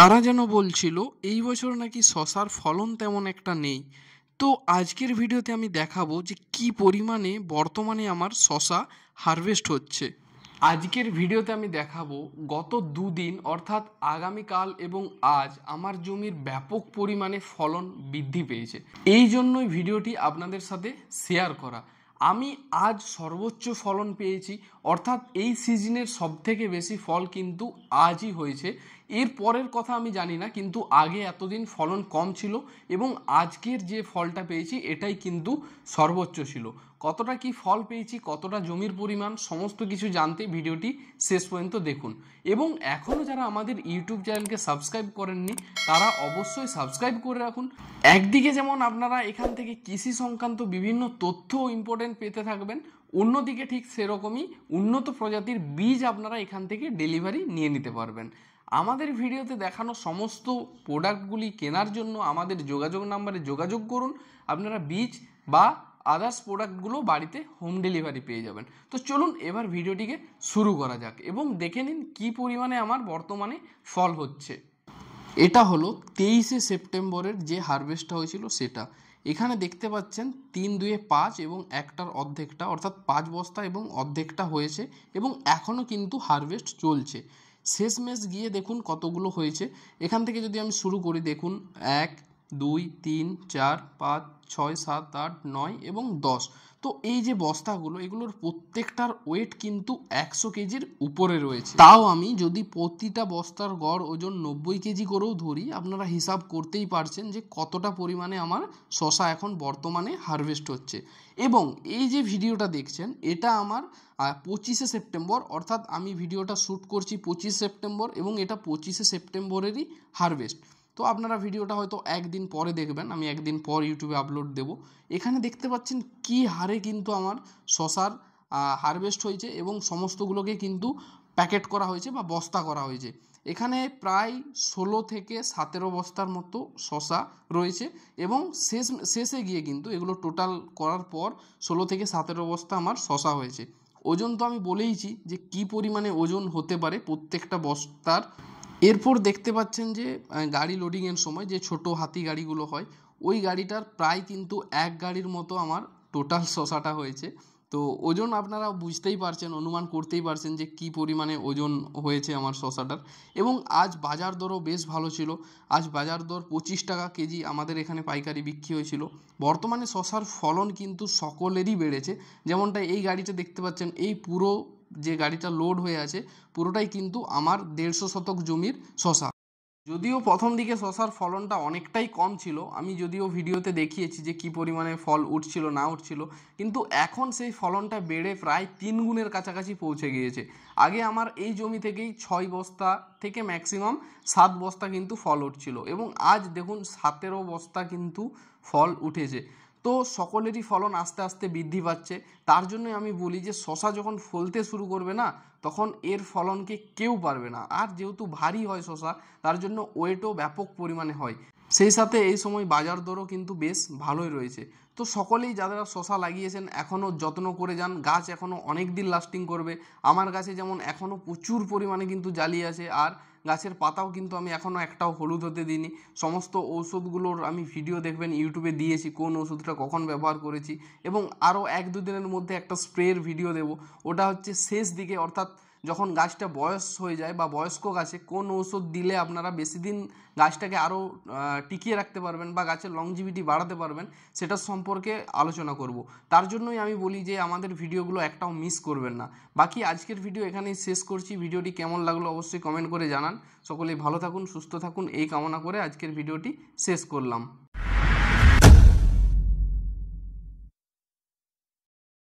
তারা যেন বলছিল এই বছর নাকি শশার ফলন তেমন একটা নেই। তো আজকের ভিডিওতে আমি দেখাবো যে কি পরিমাণে বর্তমানে আমার শশা হারভেস্ট হচ্ছে। আজকের ভিডিওতে আমি দেখাবো গত দুদিন অর্থাৎ আগামীকাল এবং আজ আমার জমির ব্যাপক পরিমাণে ফলন বৃদ্ধি পেয়েছে। এই জন্যই ভিডিওটি আপনাদের সাথে শেয়ার করা। আমি আজ সর্বোচ্চ ফলন পেয়েছি, অর্থাৎ এই সিজনের সবথেকে বেশি ফল কিন্তু আজই হয়েছে। এর পরের কথা আমি জানি না, কিন্তু আগে এতদিন ফলন কম ছিল এবং আজকের যে ফলটা পেয়েছি এটাই কিন্তু সর্বোচ্চ ছিল। কতটা কি ফল পেয়েছি, কতটা জমির পরিমাণ, সমস্ত কিছু জানতে ভিডিওটি শেষ পর্যন্ত দেখুন। এবং এখনও যারা আমাদের ইউটিউব চ্যানেলকে সাবস্ক্রাইব করেননি তারা অবশ্যই সাবস্ক্রাইব করে রাখুন। একদিকে যেমন আপনারা এখান থেকে কৃষি সংক্রান্ত বিভিন্ন তথ্য ইম্পর্টেন্ট পেতে থাকবেন, অন্যদিকে ঠিক সেরকমই উন্নত প্রজাতির বীজ আপনারা এখান থেকে ডেলিভারি নিয়ে নিতে পারবেন। আমাদের ভিডিওতে দেখানো সমস্ত প্রোডাক্টগুলি কেনার জন্য আমাদের যোগাযোগ নাম্বারে যোগাযোগ করুন। আপনারা বীজ বা আদার্স প্রোডাক্টগুলো বাড়িতে হোম ডেলিভারি পেয়ে যাবেন। তো চলুন এবার ভিডিওটিকে শুরু করা যাক এবং দেখে নিন কী পরিমাণে আমার বর্তমানে ফল হচ্ছে। এটা হলো 23শে সেপ্টেম্বরের যে হারভেস্টটা হয়েছিল সেটা। এখানে দেখতে পাচ্ছেন 3 2 5 এবং একটার অর্ধেকটা অর্থাৎ 5 বস্তা এবং অর্ধেকটা হয়েছে এবং এখনও কিন্তু হারভেস্ট চলছে। শেষমেশ গিয়ে দেখুন কতগুলো হয়েছে। এখান থেকে যদি আমি শুরু করি, দেখুন 1 2 3 4 5 6 7 8 9 এবং 10। তো এই যে বস্তাগুলো, এগুলোর প্রত্যেকটার ওয়েট কিন্তু 100 কেজির উপরে রয়েছে। তাও আমি যদি প্রতিটা বস্তার গড় ওজন 90 কেজি করেও ধরি, আপনারা হিসাব করতেই পারছেন যে কতটা পরিমাণে আমার শশা এখন বর্তমানে হারভেস্ট হচ্ছে। এবং এই যে ভিডিওটা দেখছেন এটা আমার 25শে সেপ্টেম্বর, অর্থাৎ আমি ভিডিওটা শ্যুট করছি 25 সেপ্টেম্বর এবং এটা 25শে সেপ্টেম্বরেরই হারভেস্ট। তো আপনারা ভিডিওটা হয়তো একদিন পরে দেখবেন, আমি একদিন পর ইউটিউবে আপলোড দেব। এখানে দেখতে পাচ্ছেন কি হারে কিন্তু আমার শশার হারভেস্ট হয়েছে এবং সমস্তগুলোকে কিন্তু প্যাকেট করা হয়েছে বা বস্তা করা হয়েছে। এখানে প্রায় 16 থেকে 17 বস্তার মতো শশা রয়েছে এবং শেষে গিয়ে কিন্তু এগুলো টোটাল করার পর 16 থেকে 17 বস্তা আমার শশা হয়েছে। ওজন তো আমি বলেইছি যে কি পরিমাণে ওজন হতে পারে প্রত্যেকটা বস্তার। এরপর দেখতে পাচ্ছেন যে গাড়ি লোডিংয়ের সময় যে ছোট হাতি গাড়িগুলো হয়, ওই গাড়িটার প্রায় কিন্তু এক গাড়ির মতো আমার টোটাল শশাটা হয়েছে। তো ওজন আপনারা বুঝতেই পারছেন, অনুমান করতেই পারছেন যে কি পরিমাণে ওজন হয়েছে আমার শশাটার। এবং আজ বাজার দরও বেশ ভালো ছিল। আজ বাজার দর 25 টাকা কেজি আমাদের এখানে পাইকারি বিক্রি হয়েছিল। বর্তমানে শশার ফলন কিন্তু সকলেরই বেড়েছে। যেমনটা এই গাড়িটা দেখতে পাচ্ছেন, এই পুরো যে গাড়িটা লোড হয়ে আছে পুরোটাই কিন্তু আমার 150 শতক জমির শশা। যদিও প্রথম দিকে শশার ফলনটা অনেকটাই কম ছিল, আমি যদিও ভিডিওতে দেখিয়েছি যে কি পরিমাণে ফল উঠছিল না উঠছিল, কিন্তু এখন সেই ফলনটা বেড়ে প্রায় 3 গুণের কাছাকাছি পৌঁছে গিয়েছে। আগে আমার এই জমি থেকেই 6 বস্তা থেকে ম্যাক্সিমাম 7 বস্তা কিন্তু ফল উঠছিল এবং আজ দেখুন 17 বস্তা কিন্তু ফল উঠেছে। তো সকলেরই ফলন আস্তে আস্তে বৃদ্ধি পাচ্ছে। তার জন্যই আমি বলি যে শশা যখন ফলতে শুরু করবে না, তখন এর ফলনকে কেউ পারবে না। আর যেহেতু ভারী হয় শশা, তার জন্য ওয়েটও ব্যাপক পরিমাণে হয়। সেই সাথে এই সময় বাজার দরও কিন্তু বেশ ভালোই রয়েছে। তো সকলেই যারা শশা লাগিয়েছেন এখনও যত্ন করে যান, গাছ এখনও অনেক দিন লাস্টিং করবে। আমার গাছে যেমন এখনও প্রচুর পরিমাণে কিন্তু জালি আছে, আর গাছের পাতাও কিন্তু আমি এখনও একটাও হলুদ হতে দিইনি। সমস্ত ঔষধগুলোর আমি ভিডিও দেখবেন ইউটিউবে দিয়েছি, কোন ওষুধটা কখন ব্যবহার করেছি, এবং আরও 1-2 দিনের মধ্যে একটা স্প্রের ভিডিও দেব। ওটা হচ্ছে শেষ দিকে, অর্থাৎ যখন গাছটা বয়স হয়ে যায় বা বয়স্ক গাছে কোন ঔষধ দিলে আপনারা বেশি দিন গাছটাকে আরও টিকিয়ে রাখতে পারবেন বা গাছের লংজিভিটি বাড়াতে পারবেন, সেটার সম্পর্কে আলোচনা করব। তার জন্যই আমি বলি যে আমাদের ভিডিওগুলো একটাও মিস করবেন না। বাকি আজকের ভিডিও এখানেই শেষ করছি। ভিডিওটি কেমন লাগলো অবশ্যই কমেন্ট করে জানান। সকলেই ভালো থাকুন, সুস্থ থাকুন এই কামনা করে আজকের ভিডিওটি শেষ করলাম।